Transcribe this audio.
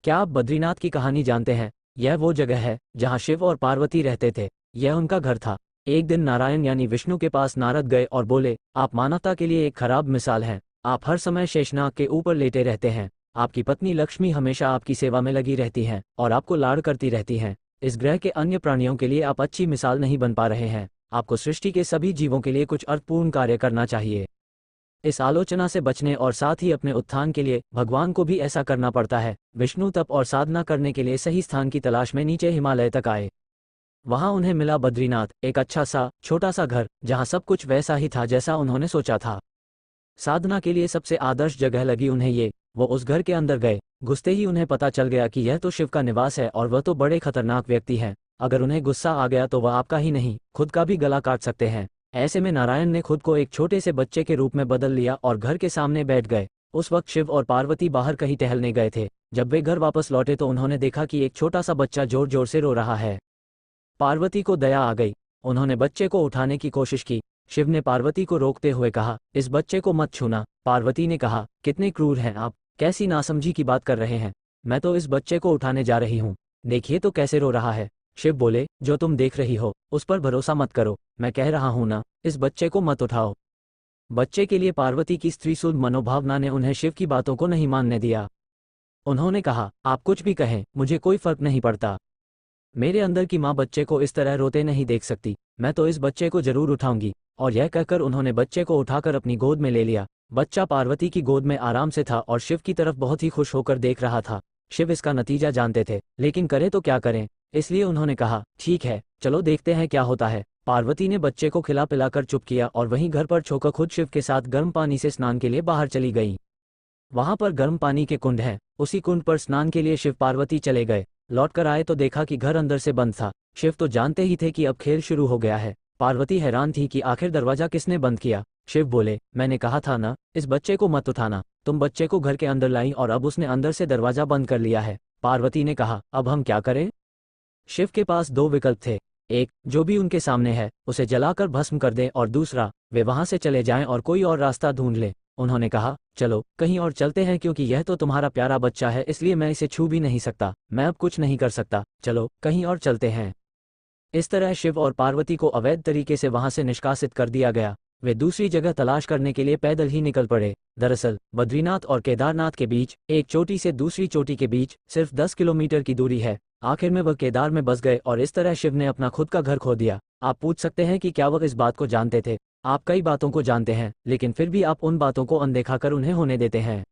क्या आप बद्रीनाथ की कहानी जानते हैं? यह वो जगह है जहाँ शिव और पार्वती रहते थे। यह उनका घर था। एक दिन नारायण यानी विष्णु के पास नारद गए और बोले, आप मानवता के लिए एक खराब मिसाल हैं। आप हर समय शेषनाग के ऊपर लेटे रहते हैं। आपकी पत्नी लक्ष्मी हमेशा आपकी सेवा में लगी रहती हैं और आपको लाड़ करती रहती हैं। इस ग्रह के अन्य प्राणियों के लिए आप अच्छी मिसाल नहीं बन पा रहे हैं। आपको सृष्टि के सभी जीवों के लिए कुछ अर्थपूर्ण कार्य करना चाहिए। इस आलोचना से बचने और साथ ही अपने उत्थान के लिए भगवान को भी ऐसा करना पड़ता है। विष्णु तप और साधना करने के लिए सही स्थान की तलाश में नीचे हिमालय तक आए। वहां उन्हें मिला बद्रीनाथ, एक अच्छा सा छोटा सा घर जहां सब कुछ वैसा ही था जैसा उन्होंने सोचा था। साधना के लिए सबसे आदर्श जगह लगी उन्हें ये। वो उस घर के अंदर गए। घुसते ही उन्हें पता चल गया कि यह तो शिव का निवास है और वह तो बड़े खतरनाक व्यक्ति हैं। अगर उन्हें गुस्सा आ गया तो वह आपका ही नहीं खुद का भी गला काट सकते हैं। ऐसे में नारायण ने खुद को एक छोटे से बच्चे के रूप में बदल लिया और घर के सामने बैठ गए। उस वक्त शिव और पार्वती बाहर कहीं टहलने गए थे। जब वे घर वापस लौटे तो उन्होंने देखा कि एक छोटा सा बच्चा जोर जोर से रो रहा है। पार्वती को दया आ गई। उन्होंने बच्चे को उठाने की कोशिश की। शिव ने पार्वती को रोकते हुए कहा, इस बच्चे को मत छूना। पार्वती ने कहा, कितने क्रूर हैं आप, कैसी नासमझी की बात कर रहे हैं। मैं तो इस बच्चे को उठाने जा रही हूँ। देखिए तो कैसे रो रहा है। शिव बोले, जो तुम देख रही हो उस पर भरोसा मत करो। मैं कह रहा हूं ना, इस बच्चे को मत उठाओ। बच्चे के लिए पार्वती की स्त्रीसुलभ मनोभावना ने उन्हें शिव की बातों को नहीं मानने दिया। उन्होंने कहा, आप कुछ भी कहें, मुझे कोई फर्क नहीं पड़ता। मेरे अंदर की माँ बच्चे को इस तरह रोते नहीं देख सकती। मैं तो इस बच्चे को जरूर उठाऊंगी। और यह कहकर उन्होंने बच्चे को उठाकर अपनी गोद में ले लिया। बच्चा पार्वती की गोद में आराम से था और शिव की तरफ बहुत ही खुश होकर देख रहा था। शिव इसका नतीजा जानते थे, लेकिन करें तो क्या करें। इसलिए उन्होंने कहा, ठीक है, चलो देखते हैं क्या होता है। पार्वती ने बच्चे को खिला पिलाकर चुप किया और वहीं घर पर छोकर खुद शिव के साथ गर्म पानी से स्नान के लिए बाहर चली गई। वहां पर गर्म पानी के कुंड हैं। उसी कुंड पर स्नान के लिए शिव पार्वती चले गए। लौटकर आए तो देखा कि घर अंदर से बंद था। शिव तो जानते ही थे कि अब खेल शुरू हो गया है। पार्वती हैरान थी कि आखिर दरवाजा किसने बंद किया। शिव बोले, मैंने कहा था ना, इस बच्चे को मत उठाना। तुम बच्चे को घर के अंदर लाई और अब उसने अंदर से दरवाजा बंद कर लिया है। पार्वती ने कहा, अब हम क्या करें। शिव के पास दो विकल्प थे। एक, जो भी उनके सामने है उसे जलाकर भस्म कर दें, और दूसरा, वे वहां से चले जाएं और कोई और रास्ता ढूंढ लें। उन्होंने कहा, चलो कहीं और चलते हैं, क्योंकि यह तो तुम्हारा प्यारा बच्चा है, इसलिए मैं इसे छू भी नहीं सकता। मैं अब कुछ नहीं कर सकता। चलो कहीं और चलते हैं। इस तरह शिव और पार्वती को अवैध तरीके से वहां से निष्कासित कर दिया गया। वे दूसरी जगह तलाश करने के लिए पैदल ही निकल पड़े। दरअसल बद्रीनाथ और केदारनाथ के बीच, एक चोटी से दूसरी चोटी के बीच सिर्फ 10 किलोमीटर की दूरी है। आखिर में वह केदार में बस गए और इस तरह शिव ने अपना खुद का घर खो दिया। आप पूछ सकते हैं कि क्या वह इस बात को जानते थे। आप कई बातों को जानते हैं, लेकिन फिर भी आप उन बातों को अनदेखा कर उन्हें होने देते हैं।